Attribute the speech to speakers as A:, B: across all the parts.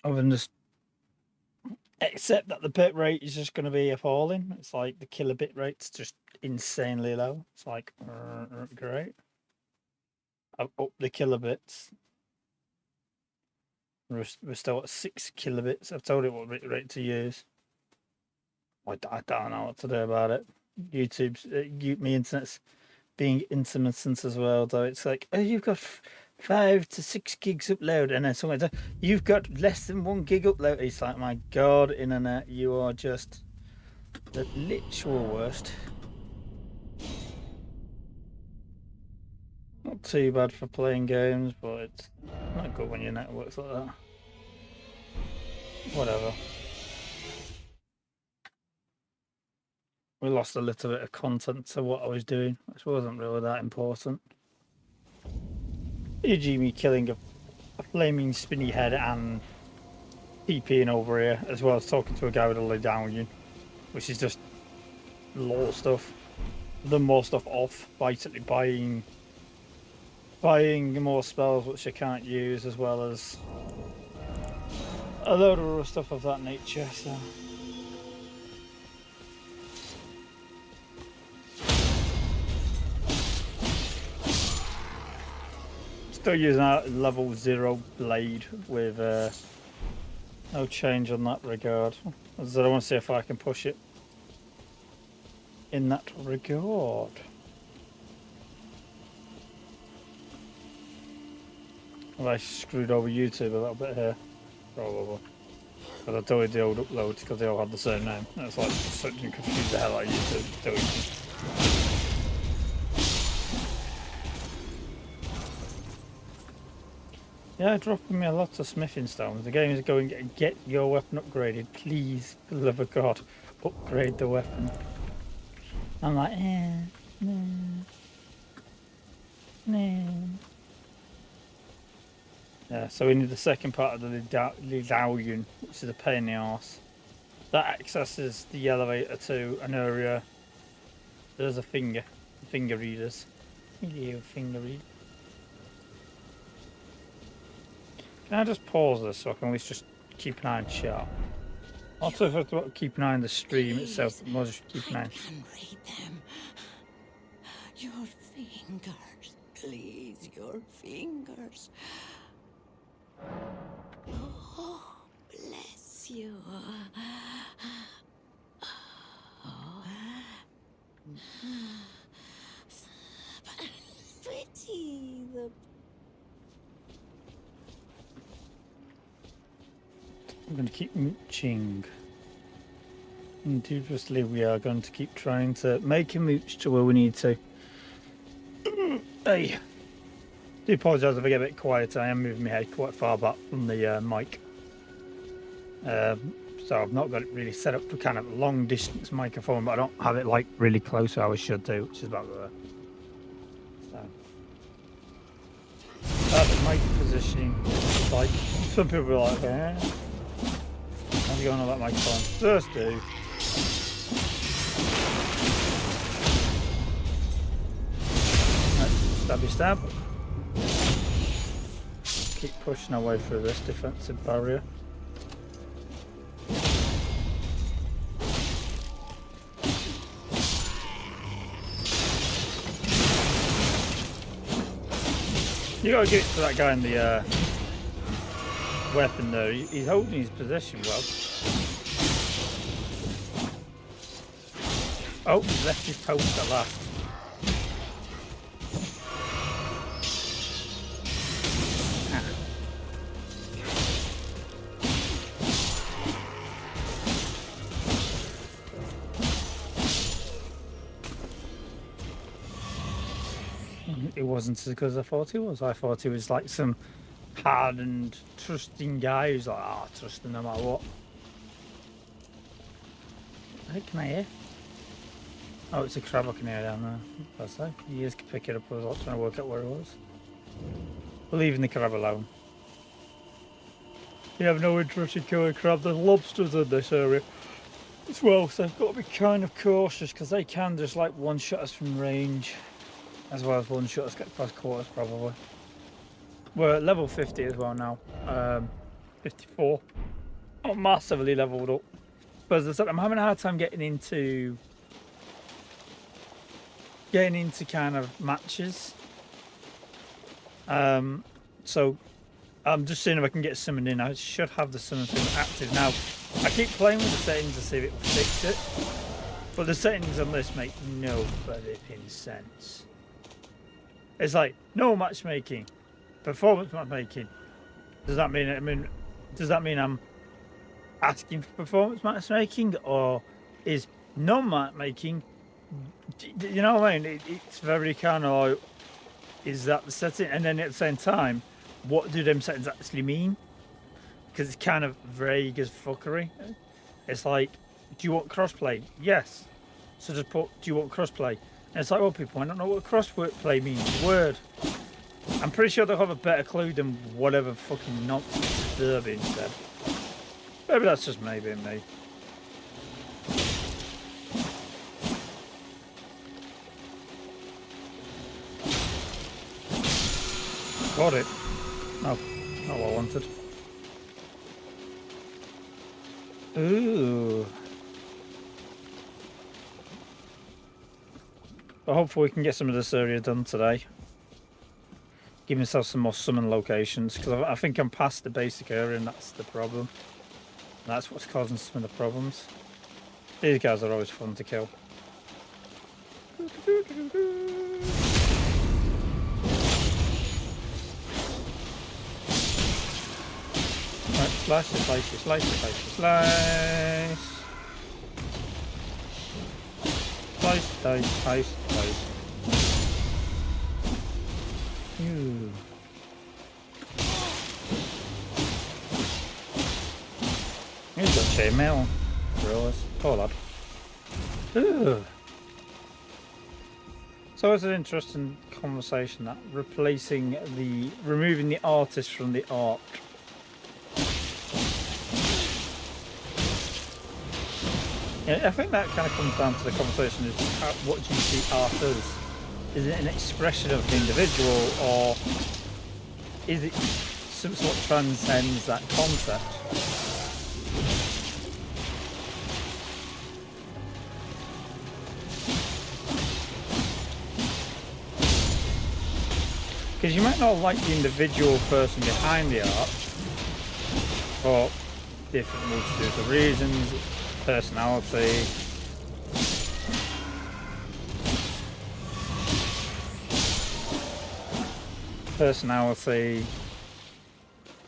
A: Other than just, except that the bit rate is just going to be appalling. It's like the killer bit rate's just insanely low. It's like, great. I've upped the kilobits. We're still at 6 kilobits. I've told it what bit rate to use. I don't know what to do about it. YouTube's, my internet's being intermittent as well, though. It's like, oh, you've got 5 to 6 gigs upload, and then someone's like, you've got less than 1 gig upload. It's like, my God, internet, you are just the literal worst. Not too bad for playing games, but it's not good when your net works like that. Whatever. We lost a little bit of content to what I was doing, which wasn't really that important. E.g. me killing a flaming spinny head and TPing over here, as well as talking to a guy with a lid down, which is just lore stuff. I've done more stuff off, basically buying more spells which I can't use, as well as a load of other stuff of that nature, so... Still using a level 0 blade with no change on that regard. As I want to see if I can push it in that regard. Have I screwed over YouTube a little bit here? Probably. But I deleted the old uploads because they all had the same name. It's like something confused the hell out of YouTube doing. Yeah, dropping me a lot of smithing stones. The game is going, get your weapon upgraded. Please, for the love of God, upgrade the weapon. I'm like, no. Yeah, so we need the second part of the Lidalion, which is a pain in the arse. That accesses the elevator to an area. There's a finger readers. Hello, finger reader. Can I just pause this so I can at least just keep an eye on chat? Also, if I have to keep an eye on the stream itself, I'll just keep an eye.
B: I can read them. Your fingers, please, your fingers. Oh, bless you. Oh. Pretty, the...
A: I'm going to keep mooching. Industriously, we are going to keep trying to make a mooch to where we need to. Hey, I do apologise if I get a bit quiet. I am moving my head quite far back from the mic. So I've not got it really set up for kind of long distance microphone, but I don't have it like really close how I should do, which is about there. So the mic positioning, like some people are like, how's it going on that microphone? First do. Right, stabby stab. Keep pushing our way through this defensive barrier. You gotta give it to that guy in the weapon though. He's holding his position well. Oh, he left his post at last. It wasn't as good as I thought he was. I thought he was like some hardened, trusting guy who's like, ah, oh, trusting no matter what. Hey, can I hear? Oh, it's a crab I can hear down there. That's like, you just pick it up. I was like trying to work out where it was. We're leaving the crab alone. You have no interest in killing crab. There's lobsters in this area as well, so I've got to be kind of cautious because they can just like one-shot us from range. as well as one shot us get past quarters probably. We're at level 50 as well now. 54. Not massively leveled up. But as I said, I'm having a hard time getting into kind of matches. So I'm just seeing if I can get summoned in. I should have the summon thing active now. I keep playing with the settings to see if it will fix it, but the settings on this make no flipping sense. It's like no matchmaking, performance matchmaking. Does that mean I'm asking for performance matchmaking, or is non-matchmaking? You know what I mean? It's very kind of like, is that the setting? And then at the same time, what do them settings actually mean? Because it's kind of vague as fuckery. It's like, do you want crossplay? Yes. So just put, do you want crossplay? And it's like, well, people, I don't know what crossplay means. Word. I'm pretty sure they'll have a better clue than whatever fucking nonsense they're being said. Maybe that's just maybe me. Got it. No, not what I wanted. Ooh. But hopefully we can get some of this area done today. Give myself some more summon locations, because I think I'm past the basic area and that's the problem. That's what's causing some of the problems. These guys are always fun to kill. Right, slice, slice, slice, slice, slice. Slice, slice, slice, slice. Ooh. He's got chainmail. Gross. Poor lad. Ooh. So it's an interesting conversation, that removing the artist from the art. Yeah, I think that kind of comes down to the conversation: is what do you see art as? Is it an expression of the individual, or is it some sort of transcends that concept? Because you might not like the individual person behind the art, for different multitudes of reasons, personality.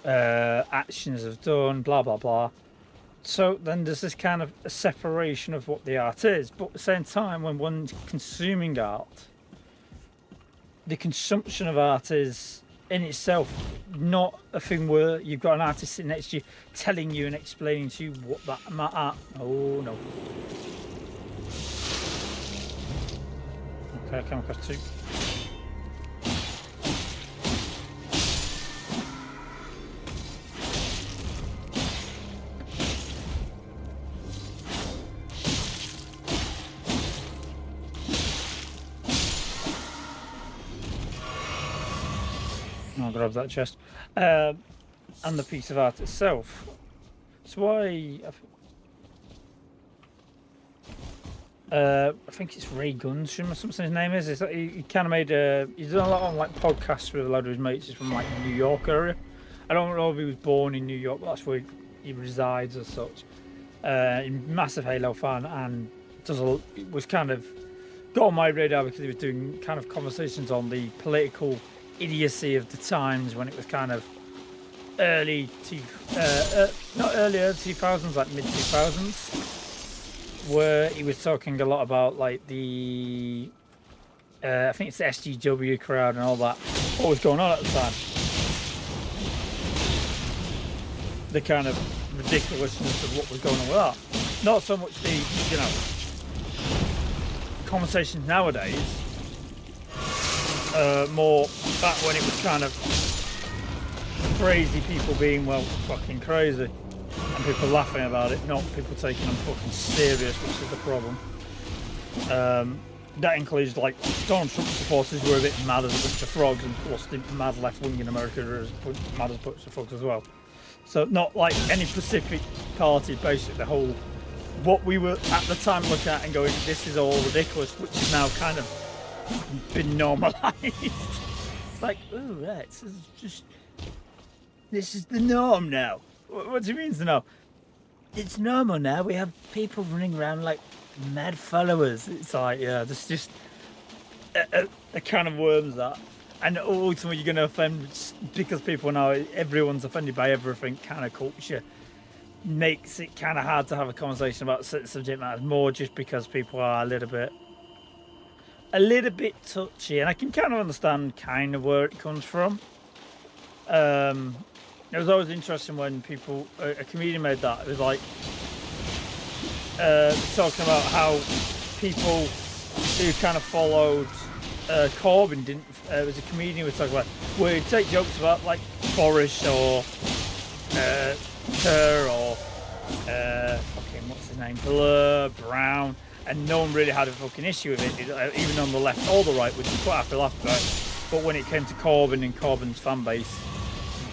A: Actions have done, blah blah blah. So then there's this kind of a separation of what the art is, but at the same time, when one's consuming art, the consumption of art is in itself not a thing where you've got an artist sitting next to you telling you and explaining to you what that art. Oh no. Okay, I came across two. I'll grab that chest. And the piece of art itself. So I think it's Ray Gunstrom or something his name is. He kind of made he's done a lot on like podcasts with a lot of his mates. He's from like the New York area. I don't know if he was born in New York, but that's where he resides as such. Massive Halo fan, and was kind of got on my radar because he was doing kind of conversations on the political idiocy of the times when it was kind of not early 2000s, like mid 2000s, where he was talking a lot about like the I think it's the SGW crowd and all that, what was going on at the time, the kind of ridiculousness of what was going on with that. Not so much the conversations nowadays, more back when it was kind of crazy people being fucking crazy and people laughing about it, not people taking them fucking serious, which is the problem. that includes like Donald Trump supporters who are a bit mad as a bunch of frogs, and plus the mad left wing in America are as mad as a bunch of frogs as well. So not like any specific party, basically the whole what we were at the time looking at and going, this is all ridiculous, which is now kind of been normalised. It's like, oh right, this is the norm now. What do you mean it's the norm? It's normal now. We have people running around like mad followers. It's like, yeah, this just a kind of worms that. And ultimately you're going to offend, because people know everyone's offended by everything, kind of culture makes it kind of hard to have a conversation about subject matters, more just because people are a little bit touchy. And I can kind of understand kind of where it comes from. It was always interesting when people, a comedian made that. It was like talking about how people who kind of followed Corbyn didn't. It was a comedian who was talking about where he'd take jokes about like Boris or Kerr or fucking what's his name, Blur, Brown, and no one really had a fucking issue with it, even on the left or the right, which is quite happy laugh about. But when it came to Corbyn and Corbyn's fan base,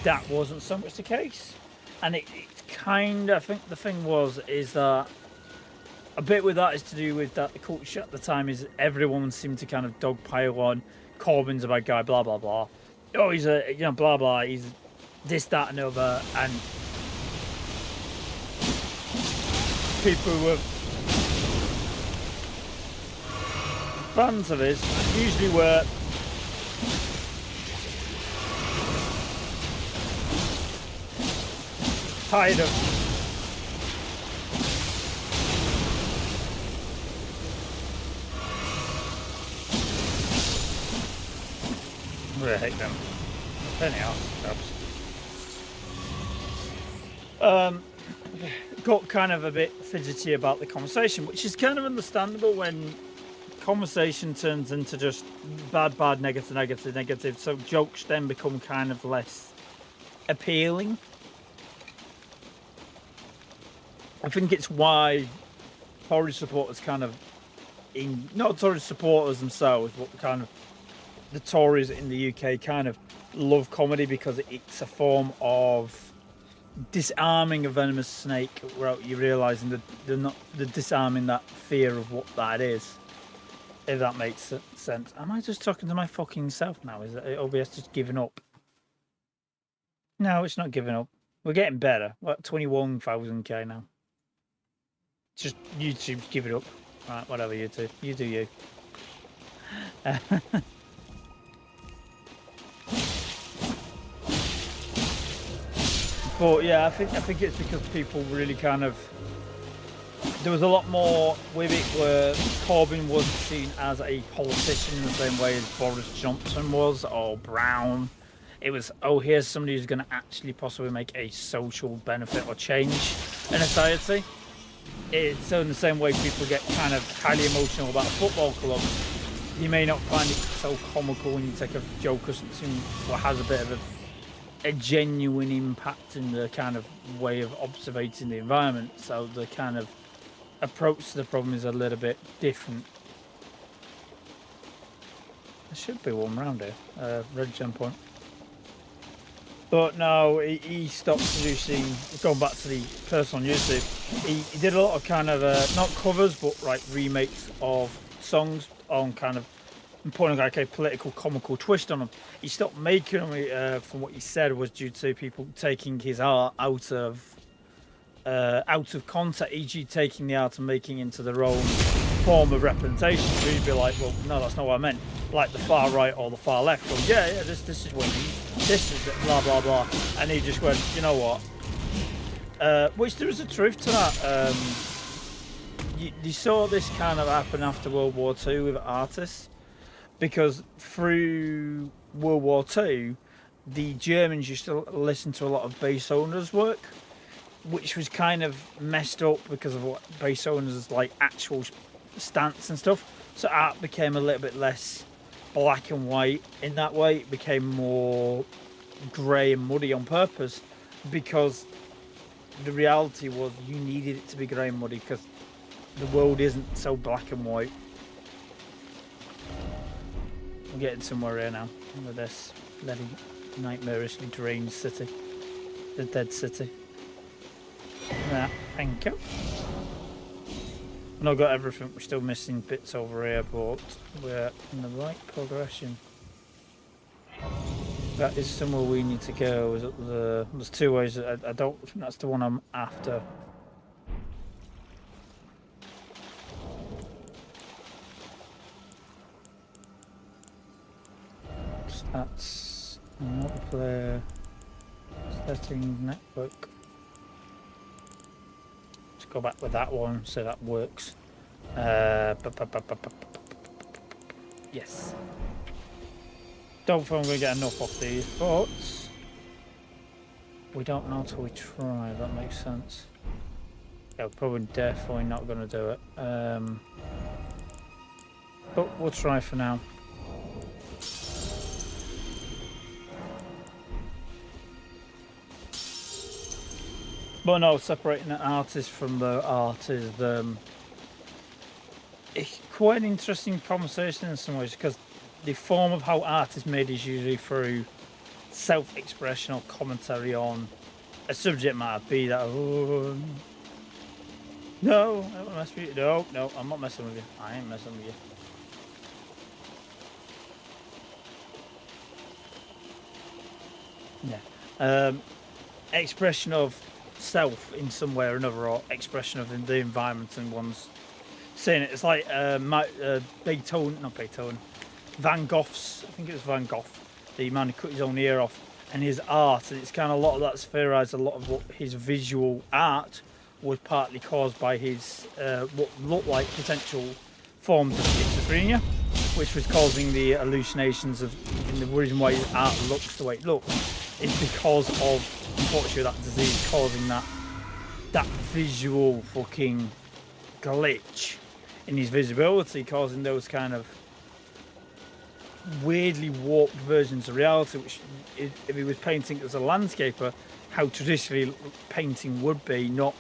A: that wasn't so much the case. And it kind of, I think the thing is that a bit with that is to do with that the culture at the time is everyone seemed to kind of dogpile on Corbyn's a bad guy, blah blah blah. Oh, he's a, you know, blah blah, he's this, that and other. And people who were fans of his usually were tired of I hate them. Anything else, got kind of a bit fidgety about the conversation, which is kind of understandable when conversation turns into just bad, negative. So jokes then become kind of less appealing. I think it's why Tory supporters kind of, not Tory supporters themselves, but kind of the Tories in the UK kind of love comedy, because it's a form of disarming a venomous snake without you realising that they're disarming that fear of what that is. If that makes sense. Am I just talking to my fucking self now? Is it OBS just giving up? No, it's not giving up. We're getting better. What, 21,000k now? Just YouTube, give it up. Right, whatever, YouTube. You do you. But yeah, I think it's because people really kind of, there was a lot more with it where Corbyn wasn't seen as a politician in the same way as Boris Johnson was, or Brown. It was, oh, here's somebody who's going to actually possibly make a social benefit or change in society. So in the same way people get kind of highly emotional about a football club, you may not find it so comical when you take a joke or something what has a bit of a genuine impact in the kind of way of observing the environment. So the kind of approach to the problem is a little bit different. There should be one around here, red gem point. But no, he stopped producing, going back to the person on YouTube, he did a lot of kind of, not covers, but like remakes of songs on kind of putting like a political comical twist on them. He stopped making them, from what he said, was due to people taking his art out of context, e.g. taking the art and making it into their own form of representation. So he'd be like, well, no, that's not what I meant. Like the far right or the far left going, yeah, this is what he, this is blah blah blah, and he just went, you know what? Which there is a truth to that. You saw this kind of happen after World War II with artists, because through World War II, the Germans used to listen to a lot of bass owners' work, which was kind of messed up because of what bass owners like actual stance and stuff. So art became a little bit less black and white in that way. It became more grey and muddy on purpose, because the reality was you needed it to be grey and muddy because the world isn't so black and white. we're getting somewhere here now with this bloody nightmarishly deranged city. The dead city. Yeah, thank you. I've not got everything, we're still missing bits over here, but we're in the right progression. That is somewhere we need to go. Is up there's two ways. I don't think that's the one I'm after. That's multiplayer settings network. Let's go back with that one so that works. Yes. Don't think I'm going to get enough off these, but we don't know till we try, if that makes sense. Yeah, we're probably definitely not going to do it. But we'll try for now. But no, separating the artist from the art is it's quite an interesting conversation in some ways, because the form of how art is made is usually through self-expression or commentary on a subject matter, be that no, I don't mess with you. No, I'm not messing with you. I ain't messing with you. Yeah. Expression of self in some way or another, or expression of the environment and one's seeing it. It's like Beethoven, Van Gogh's, I think it was Van Gogh, the man who cut his own ear off, and his art, and it's kind of a lot of that spherized a lot of what his visual art was partly caused by his what looked like potential forms of schizophrenia, which was causing the hallucinations of, and the reason why his art looks the way it looks is because of, unfortunately, that disease causing that visual fucking glitch in his visibility, causing those kind of weirdly warped versions of reality, which if he was painting as a landscaper, how traditionally painting would be, not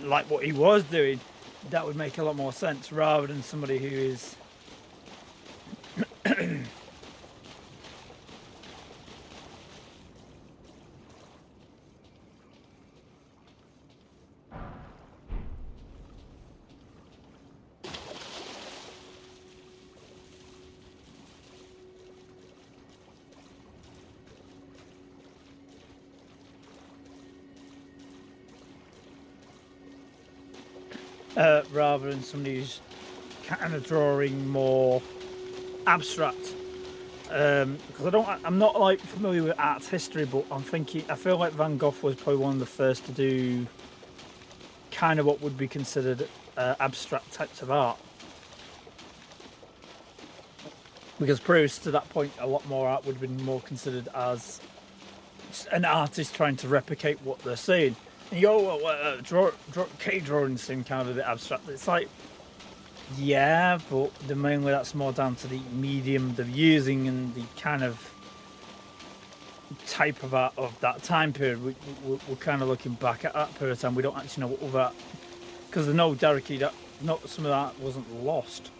A: like what he was doing, that would make a lot more sense, rather than somebody who is rather than somebody who's kind of drawing more abstract. Because I'm not like familiar with art history, but I feel like Van Gogh was probably one of the first to do kind of what would be considered abstract types of art. Because previous to that point, a lot more art would have been more considered as an artist trying to replicate what they're seeing. And you go, well, cave drawing seem kind of a bit abstract. It's like, yeah, but mainly that's more down to the medium they're using and the kind of type of art of that time period. We're kind of looking back at that period of time. We don't actually know what other, because there's no directly that not some of that wasn't lost.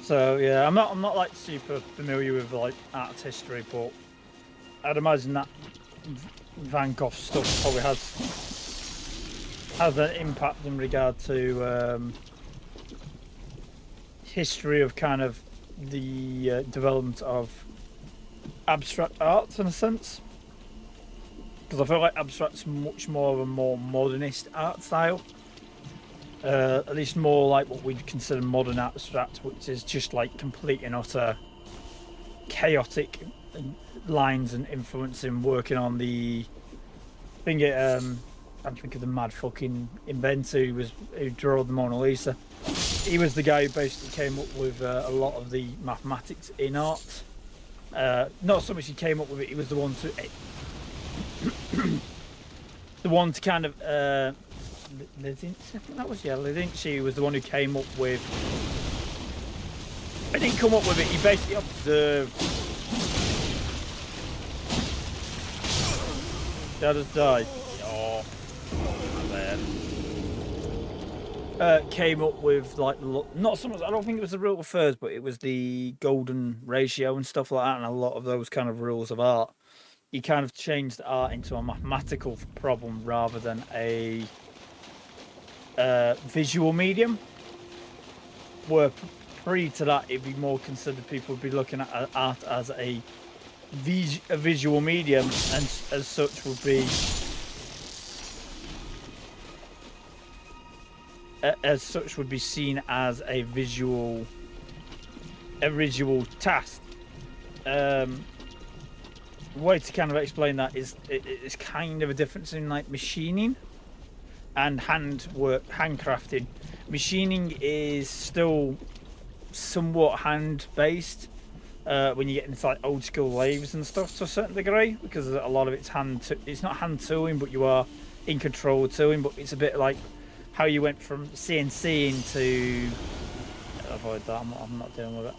A: So yeah, I'm not like super familiar with like art history, but I'd imagine that Van Gogh stuff probably has an impact in regard to history of kind of the development of abstract art in a sense, because I feel like abstract's much more of a more modernist art style. At least more like what we'd consider modern abstract, which is just like complete and utter chaotic lines and influencing, working on the thing. I'm thinking of the mad fucking inventor who drew the Mona Lisa. He was the guy who basically came up with a lot of the mathematics in art. Not so much he came up with it; he was the one to kind of. I think that was I think she was the one who came up with. I didn't come up with it. He basically observed Did I just die? Oh, man. Came up with like not so much. I don't think it was the rule of thirds, but it was the golden ratio and stuff like that, and a lot of those kind of rules of art. You kind of changed art into a mathematical problem rather than a visual medium. Where pre to that, it'd be more considered people would be looking at art as a visual medium, and as such would be seen as a visual task. Way to kind of explain that is it's kind of a difference in like machining and handcrafting. Machining is still somewhat hand based when you get into like old school lathes and stuff to a certain degree, because a lot of it's it's not hand tooling, but you are in control of tooling. But it's a bit like how you went from CNC into avoid that. I'm not dealing with it.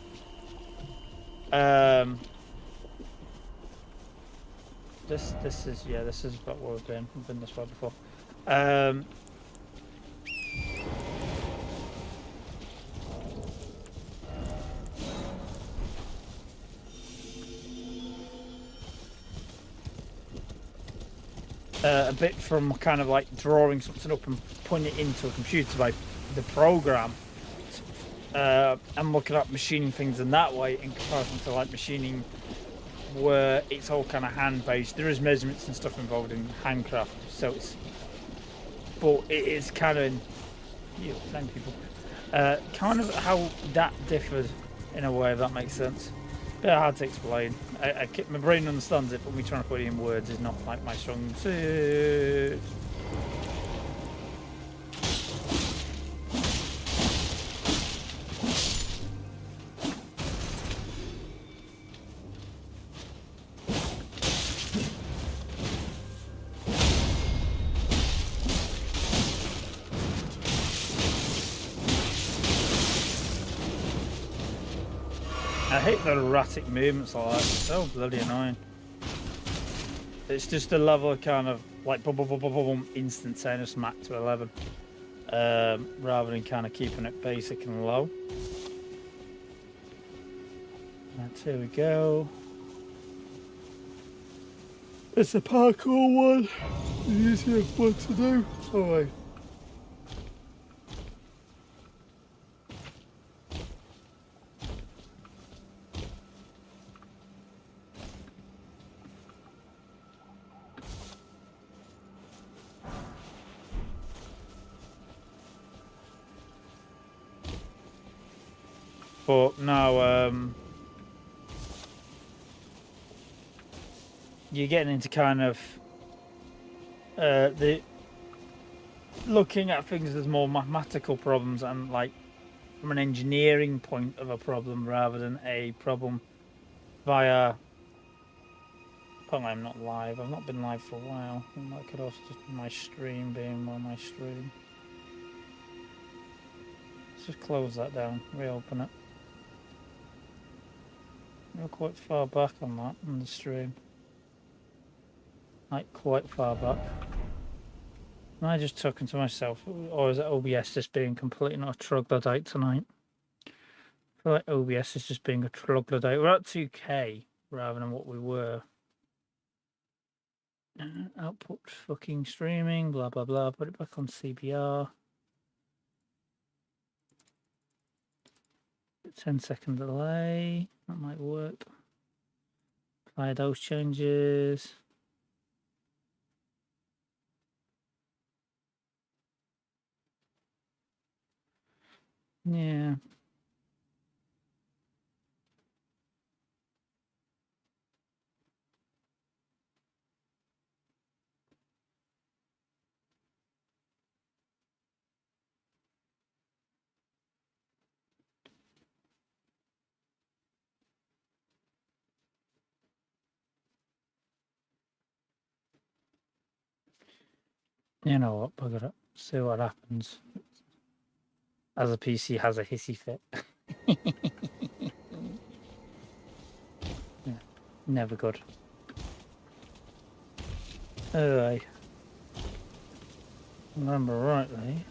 A: This is about where we've been. We've been this way before. A bit from kind of like drawing something up and putting it into a computer by the program. I'm looking at machining things in that way in comparison to like machining where it's all kind of hand based. There is measurements and stuff involved in handcraft, so but it is kind of thank people. Kind of how that differed in a way, if that makes sense. Bit hard to explain. My brain understands it, but me trying to put it in words is not like my strong suit. I hate the erratic movements like that. It's so bloody annoying. It's just a level of kind of like boom, boom, boom, boom, boom, instantaneous max to 11, rather than kind of keeping it basic and low. And here we go. It's a parkour one. The easier one to do. Alright. But now, you're getting into kind of the looking at things as more mathematical problems and like from an engineering point of a problem rather than a problem via. Apparently, I'm not live. I've not been live for a while. And that could also just be my stream being on my stream. Let's just close that down, reopen it. We're quite far back on that on the stream. Like quite far back. Am I just talking to myself, or is it OBS just being completely not a troglodyte tonight? I feel like OBS is just being a troglodyte. We're at 2K rather than what we were. Output fucking streaming, blah blah blah. Put it back on CBR. 10-second delay. That might work. Apply those changes. Yeah. You know what, bugger it. See what happens. As a PC has a hissy fit. Yeah, never good. I remember rightly.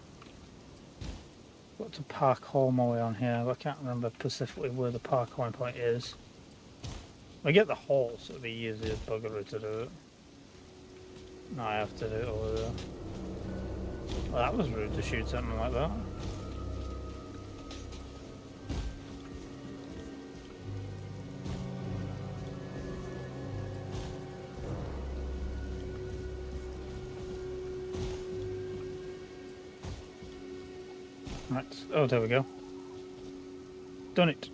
A: Got to park home my way on here, but I can't remember specifically where the park point is. I get the hole, so it'll be easier buggery to do it. No, I have to do it over there. Well, that was rude to shoot something like that. Right, oh, there we go. Done it.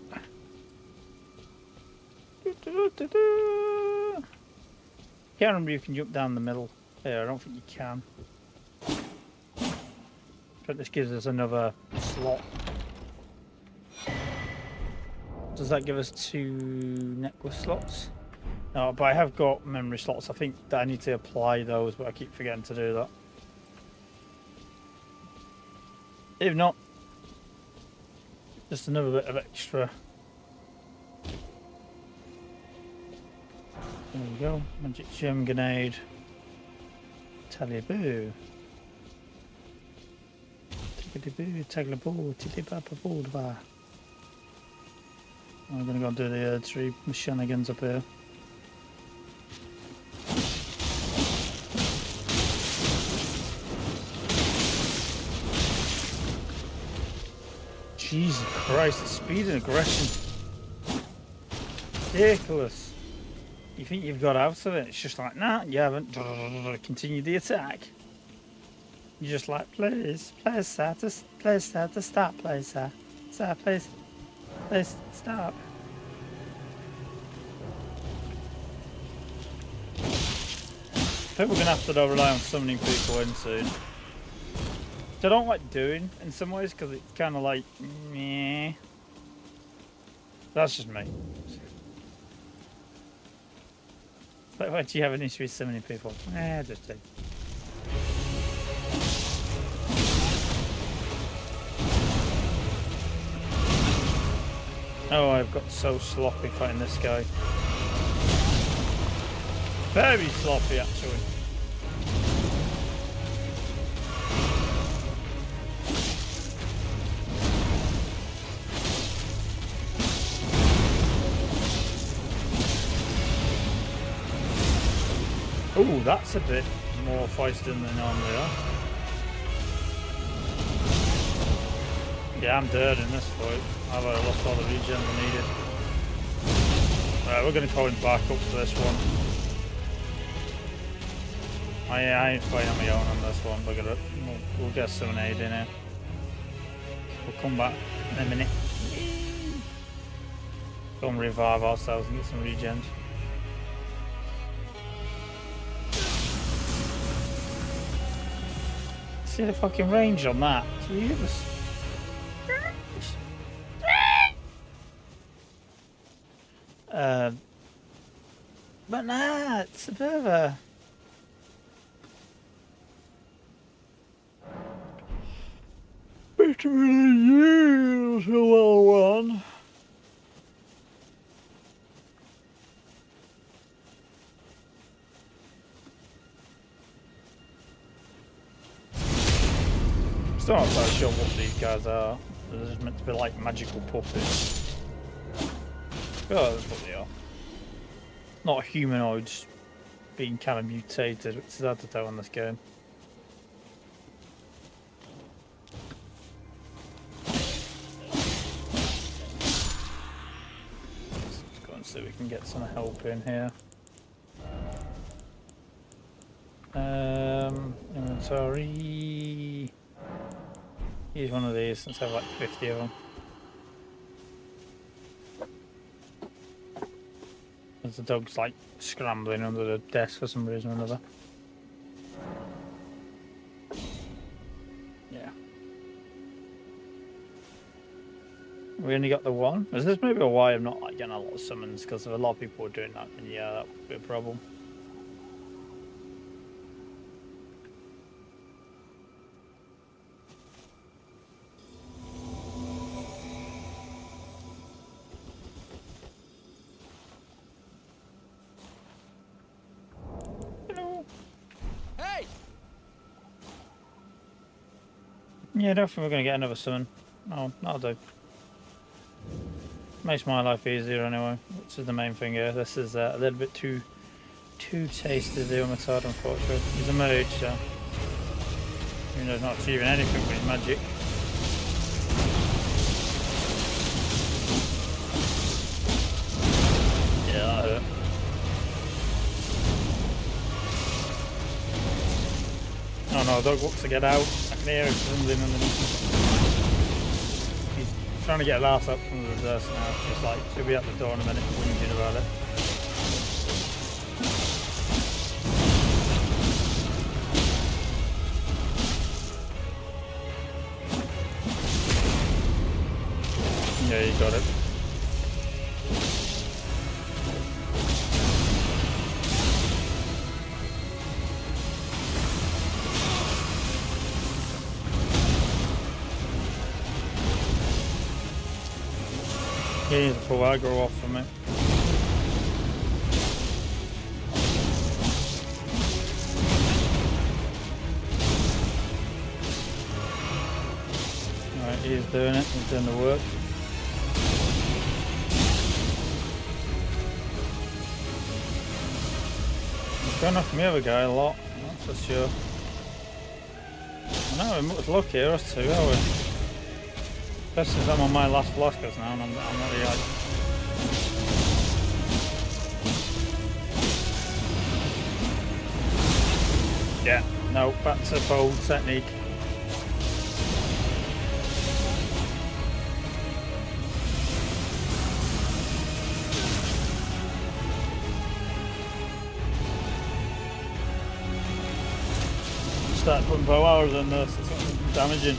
A: Can't remember if you can jump down the middle. Yeah, I don't think you can. But this gives us another slot. Does that give us 2 necklace slots? No, but I have got memory slots. I think that I need to apply those, but I keep forgetting to do that. If not, just another bit of extra. There we go. Magic gem grenade. Taliboo. Tickety-boo, taglaboo, titty-ba-ba-boo-da-ba. I'm gonna go do the tree shenanigans up here. Jesus Christ, the speed and aggression. Ridiculous. You think you've got out of it, it's just like, nah, you haven't. Continue the attack. You're just like, please start to stop, please stop, please stop. I think we're gonna have to rely on summoning people in soon. Which I don't like doing in some ways because it's kind of like, meh. That's just me. But why do you have an issue with so many people? Just do. Oh, I've got so sloppy fighting this guy. Very sloppy, actually. Oh, that's a bit more feisty than they normally are. Yeah, I'm dead in this fight. I've lost all the regen I needed. Right, we're going to call him back up for this one. I ain't fighting on my own on this one. Look at it. We'll get some aid in here. We'll come back in a minute. Go and revive ourselves and get some regens. See the fucking range on that? Jesus. But nah, it's a bit of a... Between years, a little one. Still not quite sure what these guys are. They're just meant to be like magical puppets. Oh, that's what they are. Not humanoids being kind of mutated, which is hard to tell in this game. Let's go and see if we can get some help in here. Inventory. Use one of these since I have like 50 of them. As the dog's like scrambling under the desk for some reason or another. Yeah. We only got the one? Is this maybe why I'm not like getting a lot of summons? Because if a lot of people are doing that, then yeah, that would be a problem. Yeah, I don't think we're going to get another summon. No, that'll do. Makes my life easier anyway, which is the main thing here. This is a little bit too tasty, the Umatard, unfortunately. He's a mage, so even though he's not achieving anything with his magic. Yeah, that hurt. Oh no, dog wants to get out. I can hear him rumbling underneath me. He's trying to get his ass up from the reverse now. He's like, he'll be at the door in a minute, whinging about it. Yeah, you got it. He needs to pull aggro off from it. Alright, he's doing it. He's doing the work. He's going off the other guy a lot, that's for sure. I know we're much luckier, us two, are we? Especially since I'm on my last Velasquez now and I'm already like... Yeah, no, back to fold technique. Start putting bow arrows in this, it's something damaging.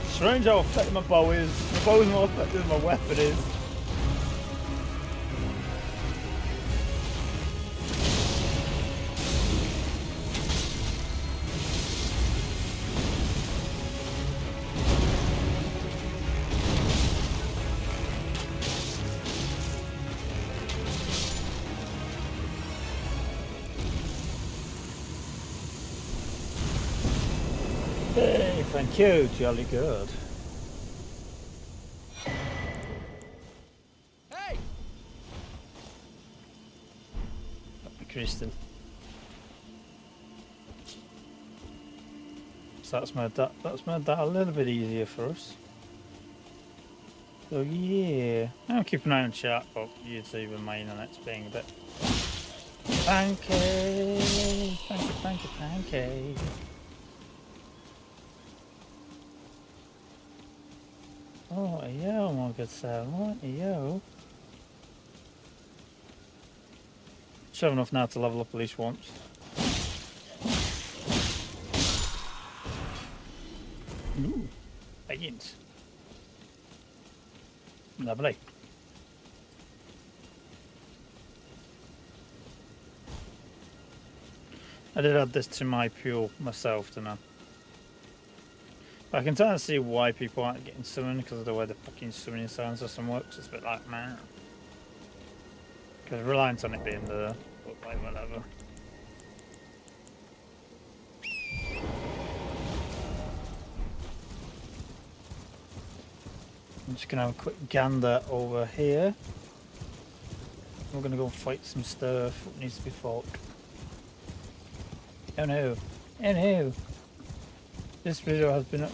A: Strange how effective my bow is. My bow is more effective than my weapon is. Hey, thank you, jolly good.
C: Hey!
A: Kristen. So that's made that a little bit easier for us. So yeah, I'll keep an eye on chat, but YouTube and mine on it's being a bit pancake, pancake. Oh, yo, my good sir, what yo? Should have enough now to level up at least once. Ooh, leggings. Lovely. I did add this to my pool myself, didn't I? But I can try and see why people aren't getting summoned because of the way the fucking summoning sound system works. It's a bit like, man. Because reliance on it being there, but like, whatever. I'm just gonna have a quick gander over here. We're gonna go and fight some stuff. What needs to be fought? Oh no! Oh no! This video has been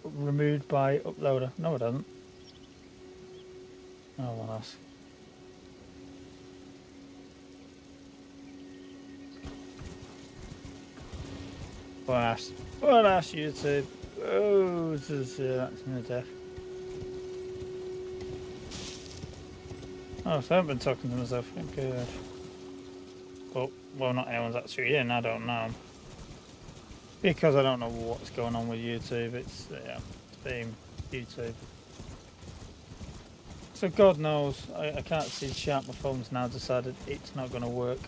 A: removed by uploader. No, it hasn't. Oh well, that's. What ass YouTube? Oh, this is that's in the death. Oh, so I haven't been talking to myself. Good. Well, not anyone's actually in. I don't know because I don't know what's going on with YouTube. It's Steam, YouTube. So God knows, I can't see chat. My phone's now decided it's not going to work.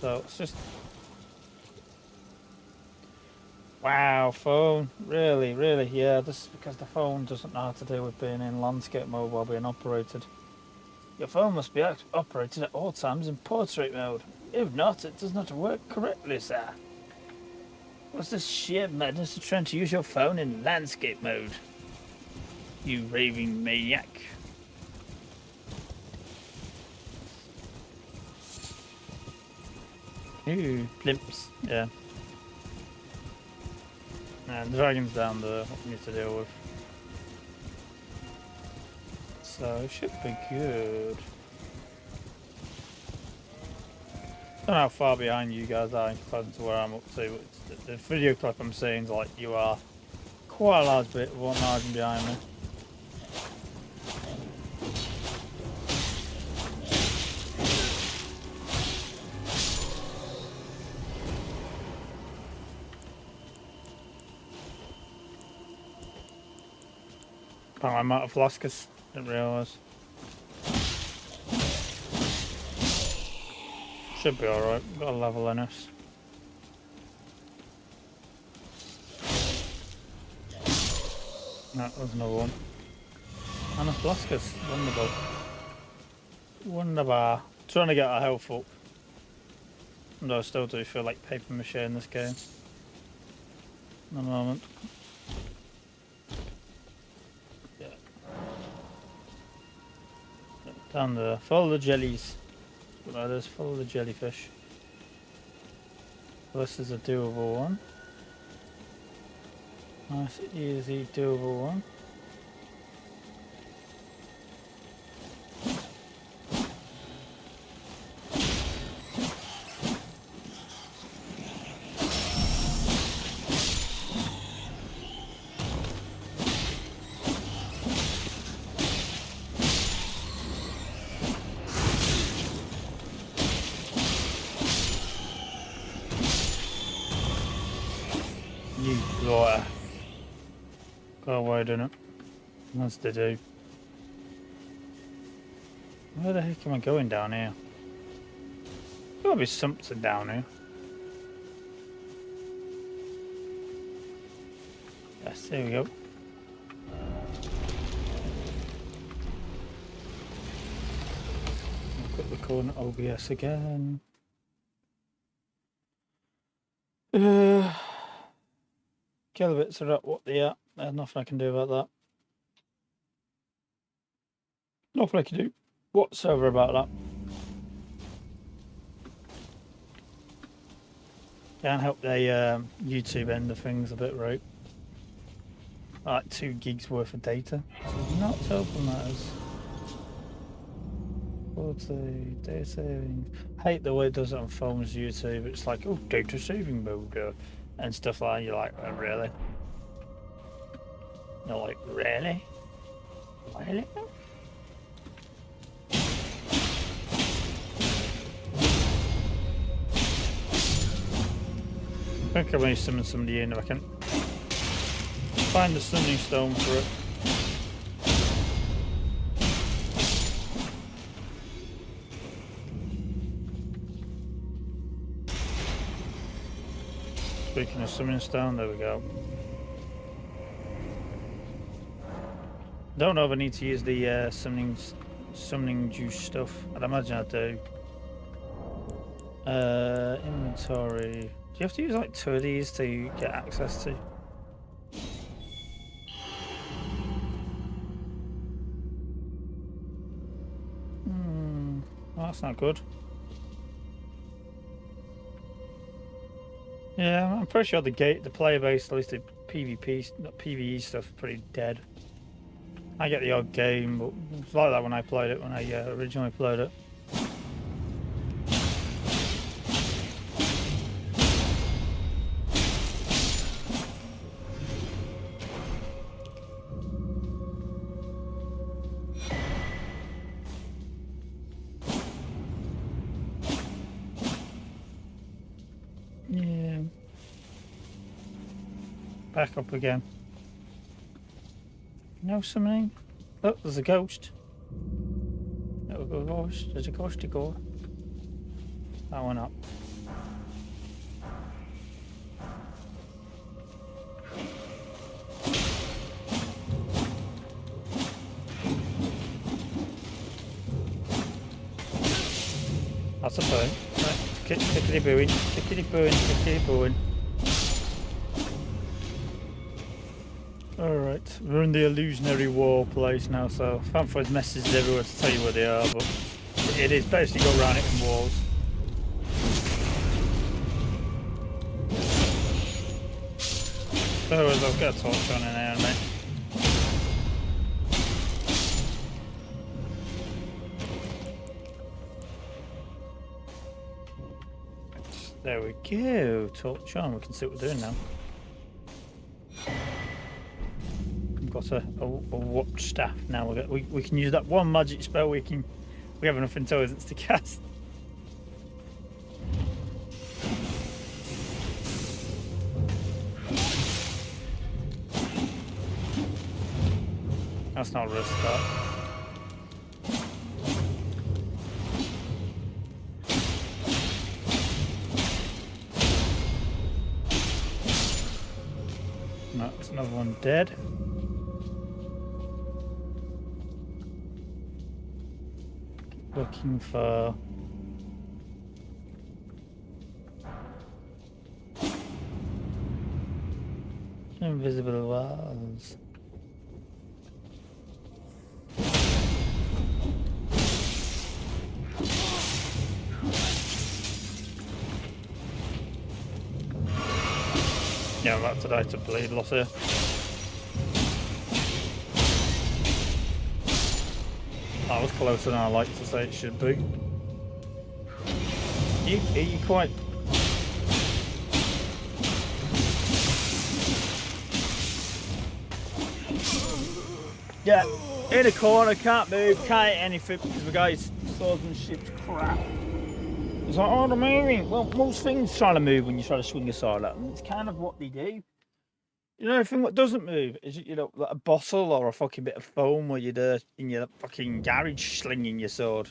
A: So it's just. Wow, phone. Really? Yeah, this is because the phone doesn't know how to deal with being in landscape mode while being operated. Your phone must be operated at all times in portrait mode. If not, it does not work correctly, sir. What's this sheer madness of trying to use your phone in landscape mode? You raving maniac. Ooh, blimps. Yeah. And the dragon's down there, what we need to deal with. So it should be good. I don't know how far behind you guys are in comparison to where I'm up to. The video clip I'm seeing is like you are quite a large bit of one margin behind me. Apparently I'm out of flaskers, didn't realise. Should be alright, got a level in us. No, there's another one. And a flaskers, wonderful. Wonderbar. Trying to get our health up. And I still do feel like paper mache in this game. In a moment. Yeah. Down there. Follow the jellies. What that is, follow the jellyfish. This is a doable one. Nice, easy, doable one. You liar. Go away, didn't it? As they do. Where the heck am I going down here? There's gotta be something down here. Yes, there we go. I'll put the corner OBS again. Kilobits are up what they are. There's nothing I can do about that. Nothing I can do whatsoever about that. Can't help the YouTube end of things a bit, right? Like 2 gigs worth of data. So not to open matters. 40 data saving. I hate the way it does it on phones, YouTube. It's like, oh, data saving mode and stuff like that. You're like, oh, really? You're like, really? Really? I think I may summon somebody in if I can find the summoning stone for it. Speaking of summoning stone, there we go. Don't know if I need to use the summoning juice stuff. I'd imagine I do. Inventory. Do you have to use like 2 of these to get access to? Well, that's not good. Yeah, I'm pretty sure the player base, at least the PvP, not PvE stuff, is pretty dead. I get the odd game, but it's like that when I played it, when I originally played it. Yeah. Back up again. No summoning. Oh, there's a ghost. There's a ghosty go. That one up. That's a bone. Right. Tickety booing, tickety booing, tickety booing. Alright, we're in the illusionary war place now, so I can't find messages everywhere to tell you where they are, but it is basically go around it in walls. So I've got a torch on in there, mate. There we go, torch on, we can see what we're doing now. We've got a watch staff now. We can use that one magic spell. We have enough intelligence to cast. That's not a real start. No, that's another one dead. Looking for invisible walls. Yeah, I'm about to die to bleed loss here. That was closer than I like to say it should be. Are you quite... Yeah, in a corner, can't move, can't hit anything because the guy's swordsmanship's crap. It's like, oh, they're moving. Well, most things trying to move when you try to swing a sword at them. It's kind of what they do. You know, anything that doesn't move is, you know, like a bottle or a fucking bit of foam where you're in your fucking garage slinging your sword.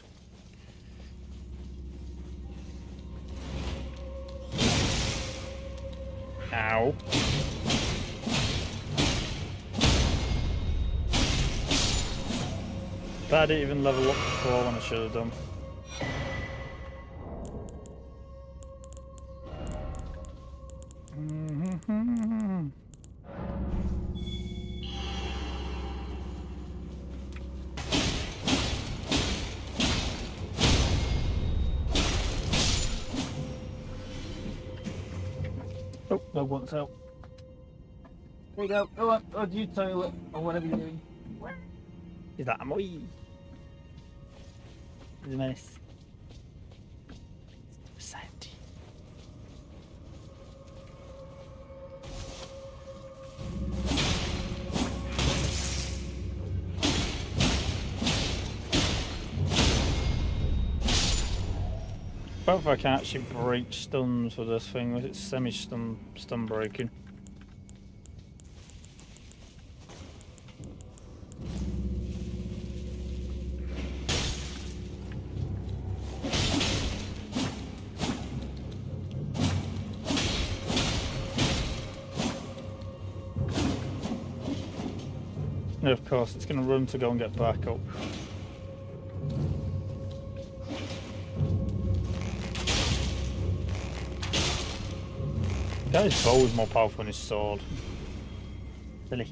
A: Ow. But I didn't even level up before when I should have done. Oh, no one's out. There you go. Go on. Oh, you toilet or whatever you're doing. Is that a moi? It's a mess. Sandy. But if I can actually break stuns with this thing, it's semi-stun breaking. And of course, it's going to run to go and get back up. The guy's bow is more powerful than his sword. Silly.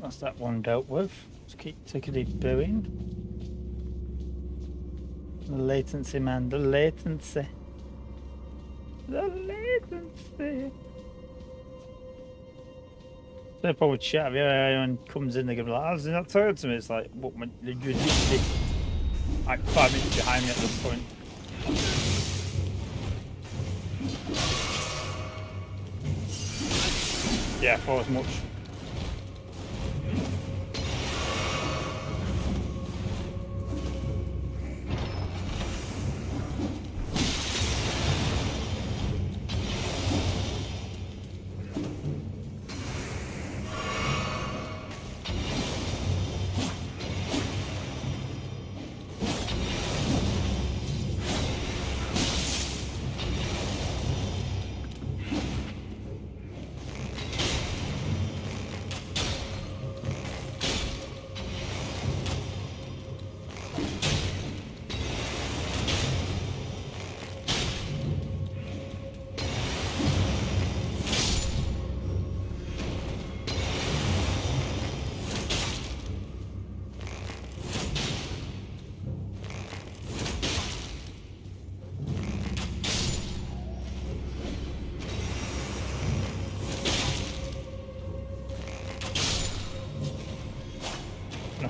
A: That's that one dealt with. Let's keep tickety-booing. The latency, man. The latency. The latency. The problem with chat, if anyone comes in, they're going to be like, "How's that turn to me?" It's like, what, you're literally like 5 minutes behind me at this point. Yeah, for as much.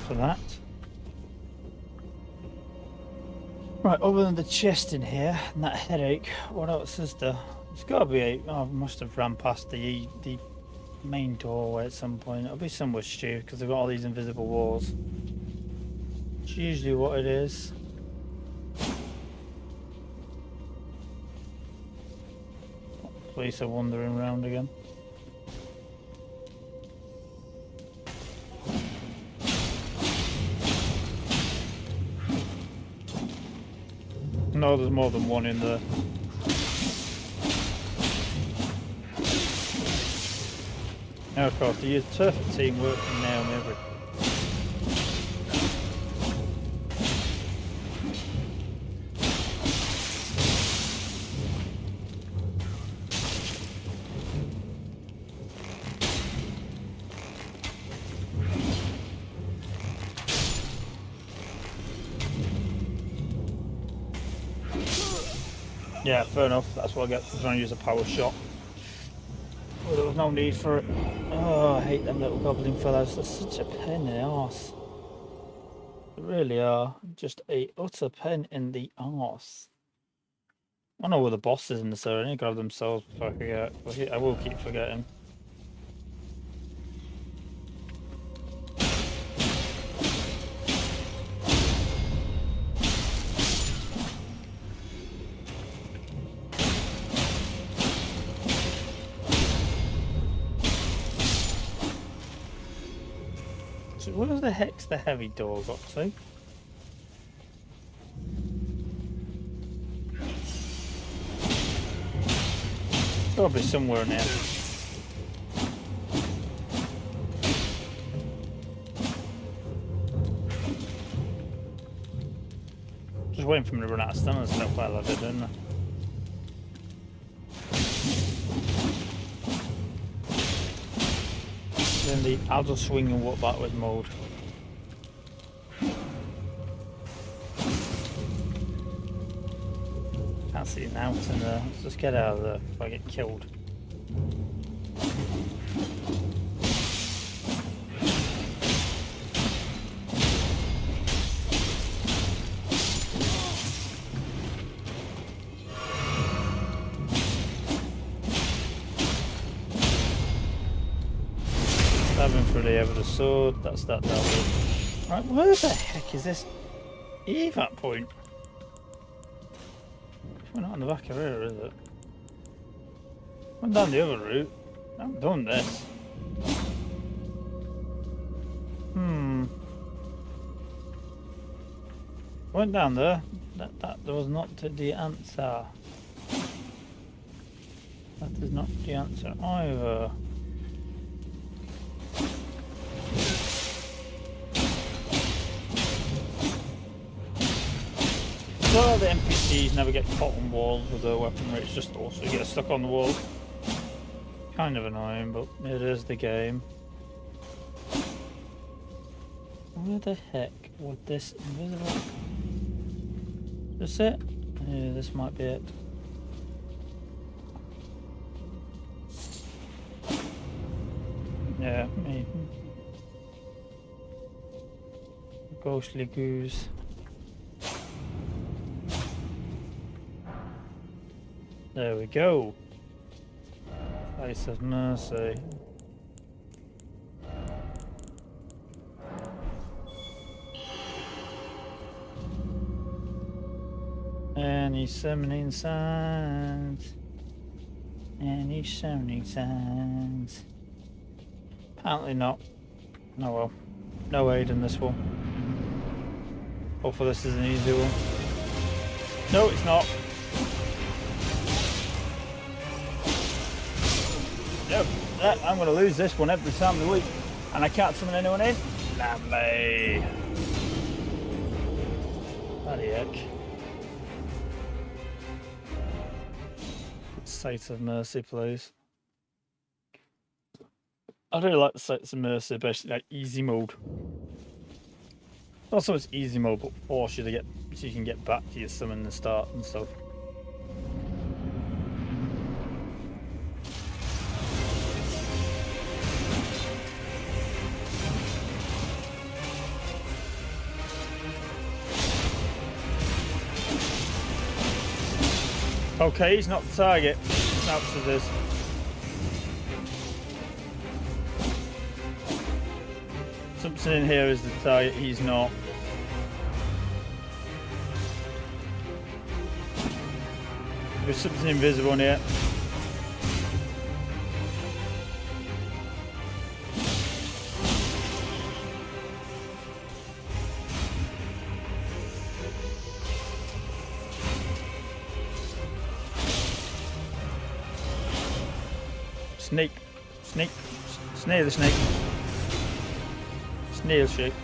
A: for that. Right, other than the chest in here and that headache, what else is there? It's got to be I must have ran past the main doorway at some point. It'll be somewhere stupid because they've got all these invisible walls. It's usually what it is. Police are wandering around again. No, there's more than one in there. Now, of course, they use perfect teamwork and nail me every. Yeah, fair enough. That's what I get for trying to use a power shot. Well, there was no need for it. Oh, I hate them little goblin fellows. They're such a pain in the arse. They really are. Just a utter pain in the arse. I know where the boss is in this area. I need to grab themselves before I forget. I will keep forgetting. Where the heck's the heavy door got to? Probably somewhere in here. Just waiting for me to run out of stun and stuff while I did, didn't I? In the I'll swing and walk backward mode. Can't see an out in there. Let's just get out of there before I get killed. Stabbing through the air with a sword, that's that down. Right, where the heck is this evac point? We're not on the back of here, is it? Went down the other route. I haven't done this. Went down there. That was not the answer. That is not the answer either. So the NPCs never get caught on walls with their weaponry, it's just also you get stuck on the wall. Kind of annoying, but it is the game. Where the heck would this invisible... Is this it? Yeah, this might be it. Yeah, me. Ghostly goose. There we go. Face of mercy. Any summoning signs? Any summoning signs? Apparently not. Oh well. No aid in this one. Hopefully this is an easy one. No, it's not. No, I'm going to lose this one every time of the week. And I can't summon anyone in? Lovely. Bloody heck. Sight of mercy, please. I really like the Sights of Mercy, especially like easy mode. Also, it's easy mode, but force you to get so you can get back to your summon and start and stuff. Okay, he's not the target. Absolutely is. Something in here is the target, he's not. There's something invisible in here. Snake. Snake. Snail snake. Snail shape.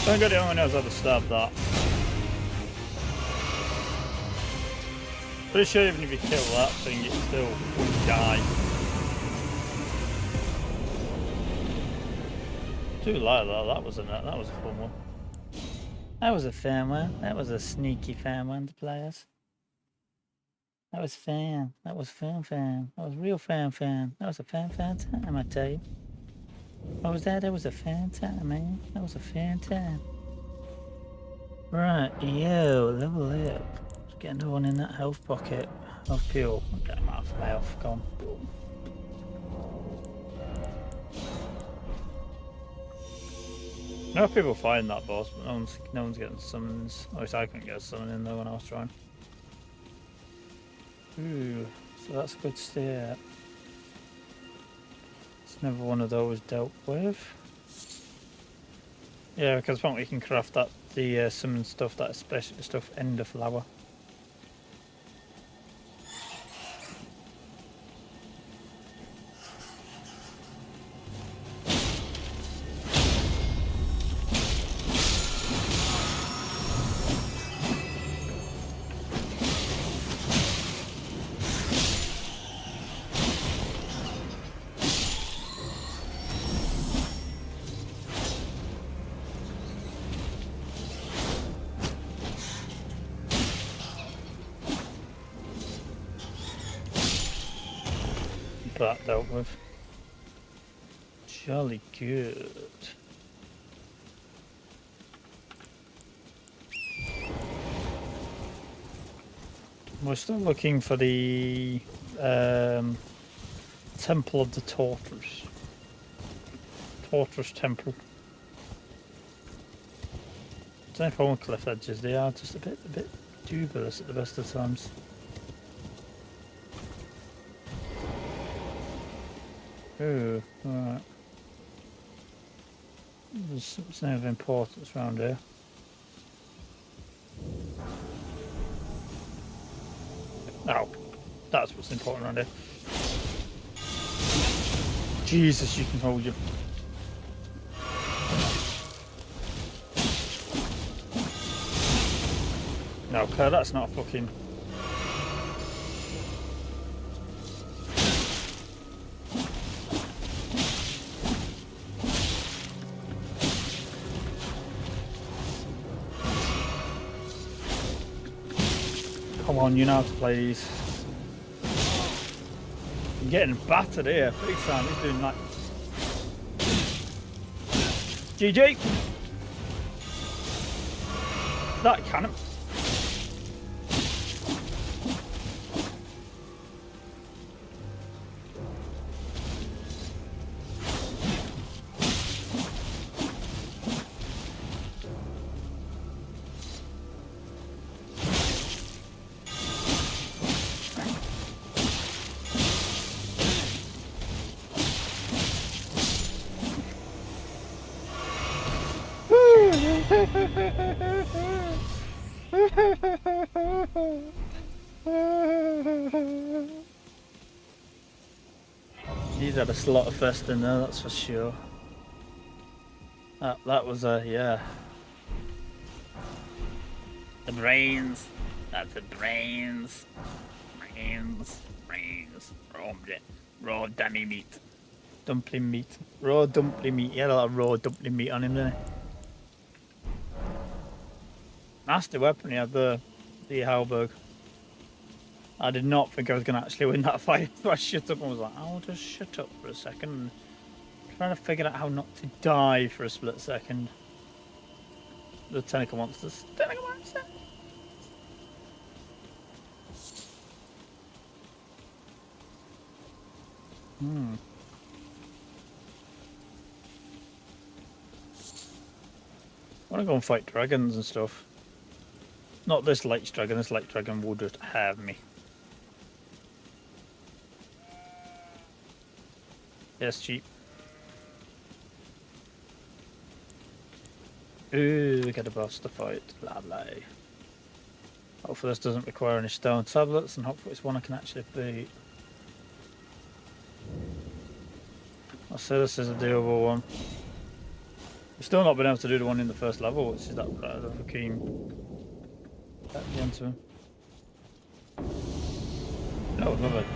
A: Thank God anyone knows how to stab that. Pretty sure even if you kill that thing, it still wouldn't die. Do like that. That was a fun one. That was a fun one. That was a sneaky fun one to play us. That was fun. That was fun. That was real fun. That was a fun time, I tell you. What was that? That was a fun time, man. That was a fun time. Right, yo, level up. Let's get another one in that health pocket. Health fuel. Get him out of health. Gone. Boom. I know people find that boss, but no one's getting summons. At least I couldn't get a summon in there when I was trying. Ooh, so that's a good start. It's never one of those dealt with. Yeah, because apparently you can craft that the summon stuff, that special stuff, end of flower. That dealt with. Jolly good. We're still looking for the Temple of the Tortoise. Tortoise Temple. I don't know if I want cliff edges, they are just a bit dubious at the best of times. Oh, right. There's something of importance around here. Oh, that's what's important around here. Jesus, you can hold you. No, okay, that's not a fucking... Come on, you know how to play these. I'm getting battered here, big time. He's doing like... GG! That cannon. He's had a slaughter fest in there, that's for sure. That was a, yeah. The brains. That's the brains. Brains. Raw dummy meat. Dumpling meat. Raw dumpling meat. He had a lot of raw dumpling meat on him, didn't he? Nasty weapon he had the halberd. I did not think I was going to actually win that fight. So I shut up and was like, I'll just shut up for a second. Trying to figure out how not to die for a split second. The tentacle monsters. Tentacle monster! I want to go and fight dragons and stuff. Not this light dragon. This light dragon will just have me. Yes, cheap. Ooh, we got a boss to fight. Lovely. Hopefully this doesn't require any stone tablets, and hopefully it's one I can actually beat. I'll say this is a doable one. We've still not been able to do the one in the first level, which is that fucking... At the end to him. No, love it.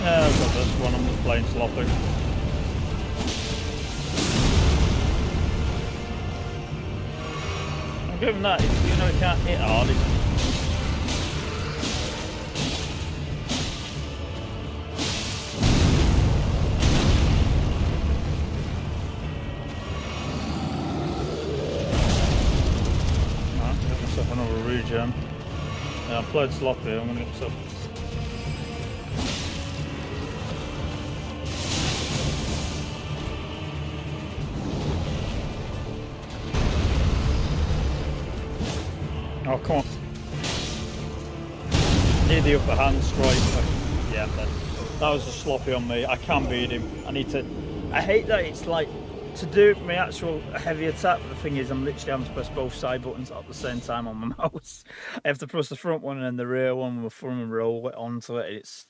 A: Yeah, I've got this one. I'm just playing sloppy. I'll give him that. You know he can't hit hard. Alright, got myself another regen. Yeah, I played sloppy. I'm gonna get myself. Oh, come on. Need the upper hand strike. Yeah, that was a sloppy on me. I can beat him. I need to... I hate that it's like... To do my actual heavy attack, but the thing is I'm literally having to press both side buttons at the same time on my mouse. I have to press the front one and then the rear one with thumb and roll it onto it.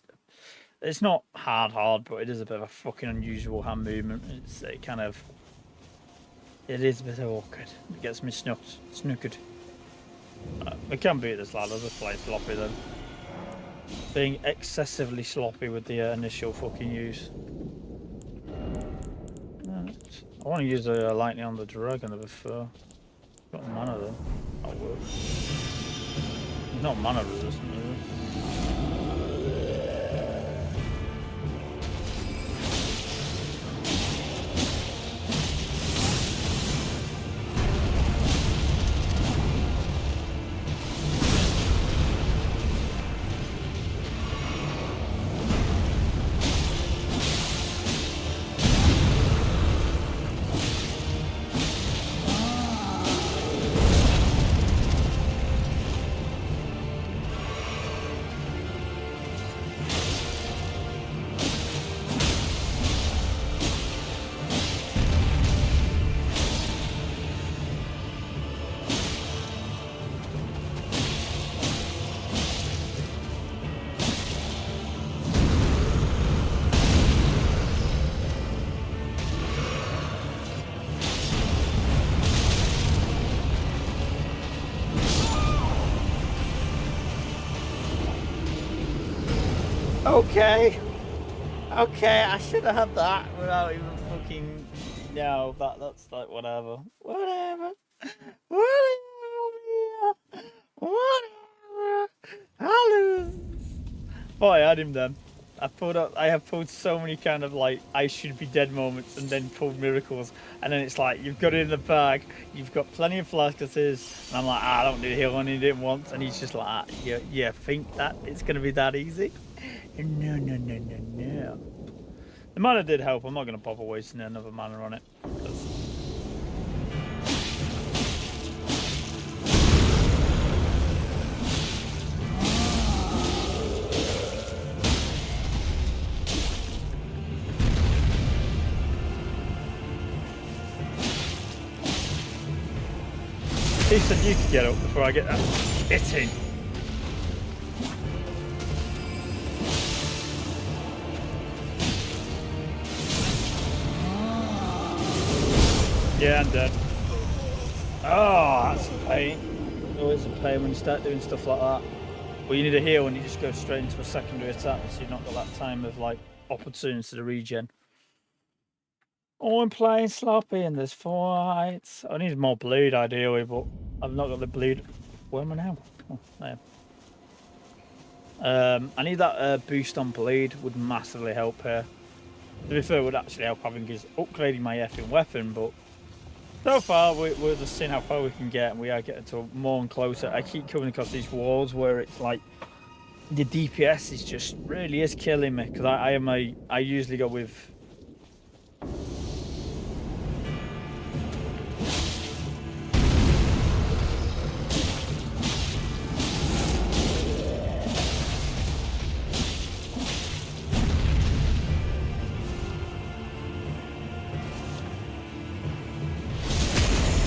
A: It's not hard, but it is a bit of a fucking unusual hand movement. It kind of... It is a bit awkward. It gets me snookered. We can beat this lad. I'll just play sloppy then. Being excessively sloppy with the initial fucking use. Right. I want to use a lightning on the dragon before. Got mana though. That'll work. He's not mana resistant, is he? Okay, I should have had that without even fucking... No, that's like whatever. Whatever. I lose. Boy, I had him then. I have pulled so many kind of like I should be dead moments and then pulled miracles, and then it's like you've got it in the bag, you've got plenty of flashes, and I'm like, I don't need to heal on him once, and he's just like, yeah, think that it's gonna be that easy? No. The mana did help. I'm not gonna bother wasting another mana on it. He said you could get up before I get that hitting. Yeah, I'm dead. Oh, that's a pain. Always a pain when you start doing stuff like that. Well, you need a heal and you just go straight into a secondary attack, so you've not got that time of like opportunity to regen. Oh, I'm playing sloppy in this fight. I need more bleed ideally, but I've not got the bleed. Where am I now? Oh, there. I need that boost on bleed, would massively help here. To be fair, it would actually help having us upgrading my effing weapon, but so far we're just seeing how far we can get, and we are getting to more and closer. I keep coming across these walls where it's like the DPS is just really is killing me, because I usually go with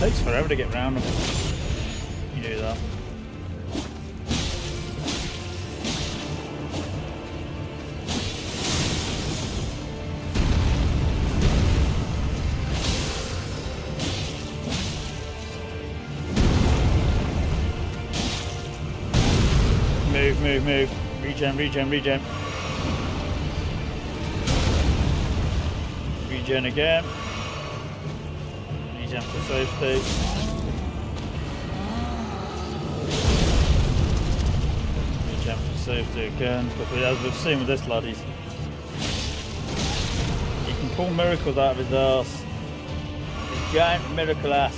A: takes forever to get round them. You do that. Move. Regen. Regen again. Regen for safety. Regen for safety again. But as we've seen with this lad, he can pull miracles out of his arse. His giant miracle ass.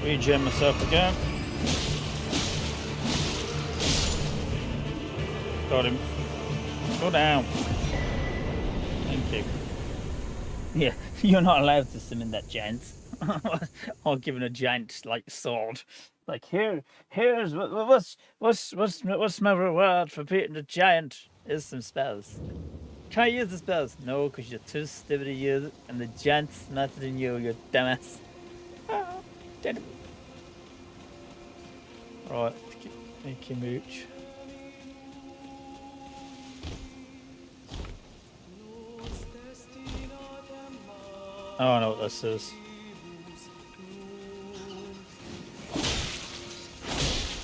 A: Regen myself again. Got him. Go down. Thank you. Yeah, you're not allowed to summon that giant. Or giving a giant like sword. Like here's what's my reward for beating the giant? Here's some spells. Can I use the spells? No, because you're too stupid to use it, and the giant's smarter than you dumbass. Dead. Right, Mickey Mooch. Oh, I know what this is.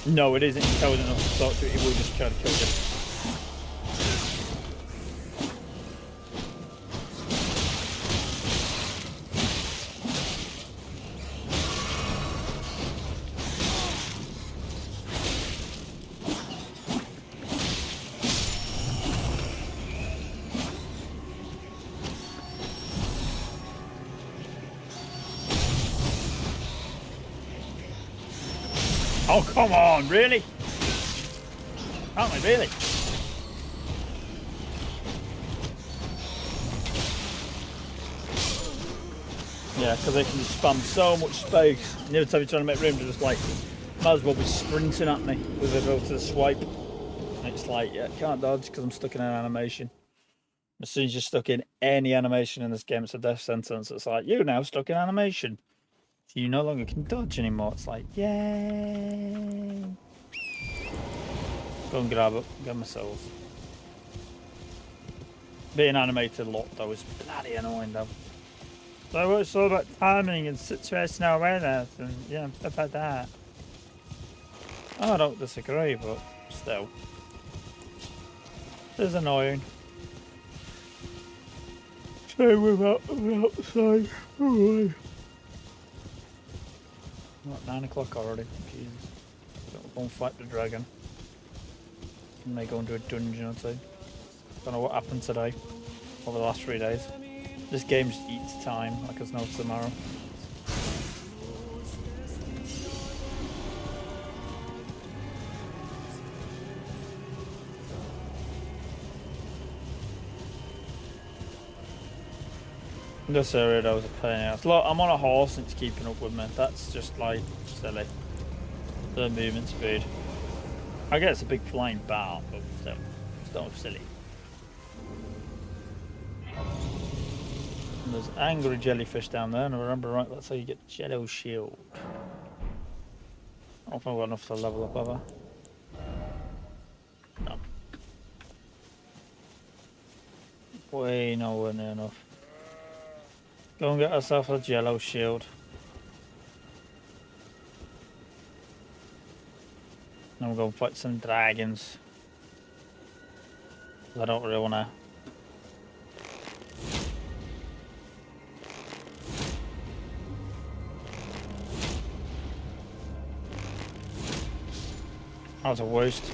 A: No, it isn't intelligent enough to talk to it. He will just try to kill you. Oh, come on, really? Can't I, really? Yeah, because they can just spam so much space. And every time you're trying to make room, they're just like, might as well be sprinting at me with a ability to swipe. And it's like, yeah, can't dodge because I'm stuck in an animation. As soon as you're stuck in any animation in this game, it's a death sentence. It's like, you're now stuck in animation. So you no longer can dodge anymore. It's like, yay. Go and grab it. Get my souls. Being animated a lot though is bloody annoying though. So it's all about timing and situational awareness and yeah, stuff like that. Oh, I don't disagree, but still. It's annoying. Same with outside. Oh, what, 9 o'clock already? Jesus. Gotta go and fight the dragon. I may go into a dungeon or two. Don't know what happened today. Over the last 3 days. This game just eats time like there's no tomorrow. This area that was a pain in the ass. Look, I'm on a horse and it's keeping up with me. That's just like silly. The movement speed. I guess it's a big flying bar, but still, it's not silly. And there's angry jellyfish down there, and I remember right, that's how you get Jello Shield. I don't think I've got enough to level up, have I? No. Way nowhere near enough. Go and get ourselves a Jello Shield. Then we'll go and fight some dragons. I don't really want to. That was a waste.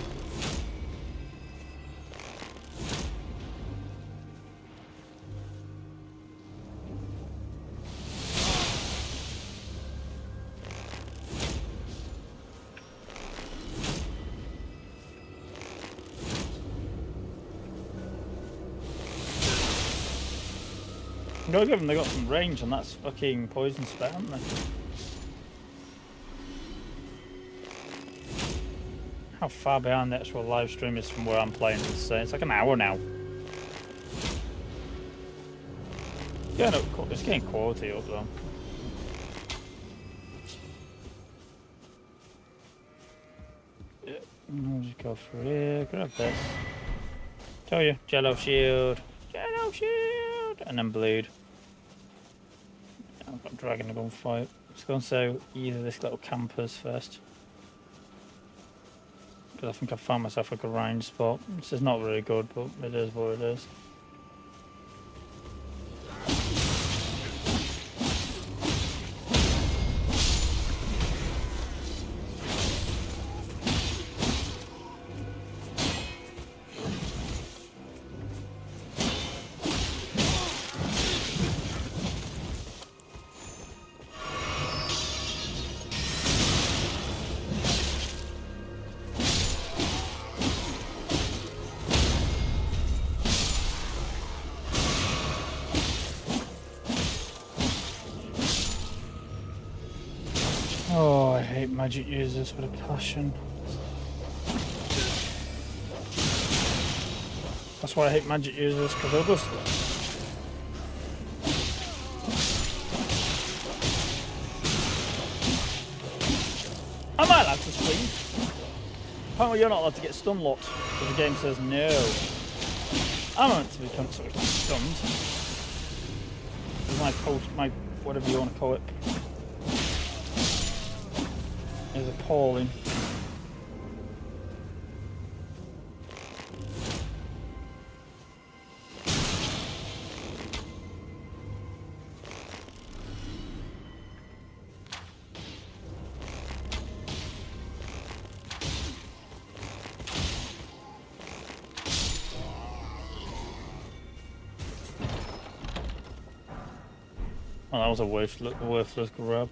A: I'm gonna give them, they got some range, and that's fucking poison spit, haven't they? How far behind the actual live stream is from where I'm playing this? It's like an hour now. It's getting quality up though. Yeah, I'll just go through here, grab this. Tell you, Jello Shield, Jello Shield, and then bleed. I've got Dragon to go and fight. Let's go and say either this little campers first. Because I think I found myself a good range spot. This is not really good, but it is what it is. Oh, I hate magic users with a passion. That's why I hate magic users, because they'll just... Am I allowed to swing? Apparently you're not allowed to get stun locked, because the game says no. I'm meant to become sort of stunned. My whatever you want to call it. Is appalling. Oh, that was a worthless grab.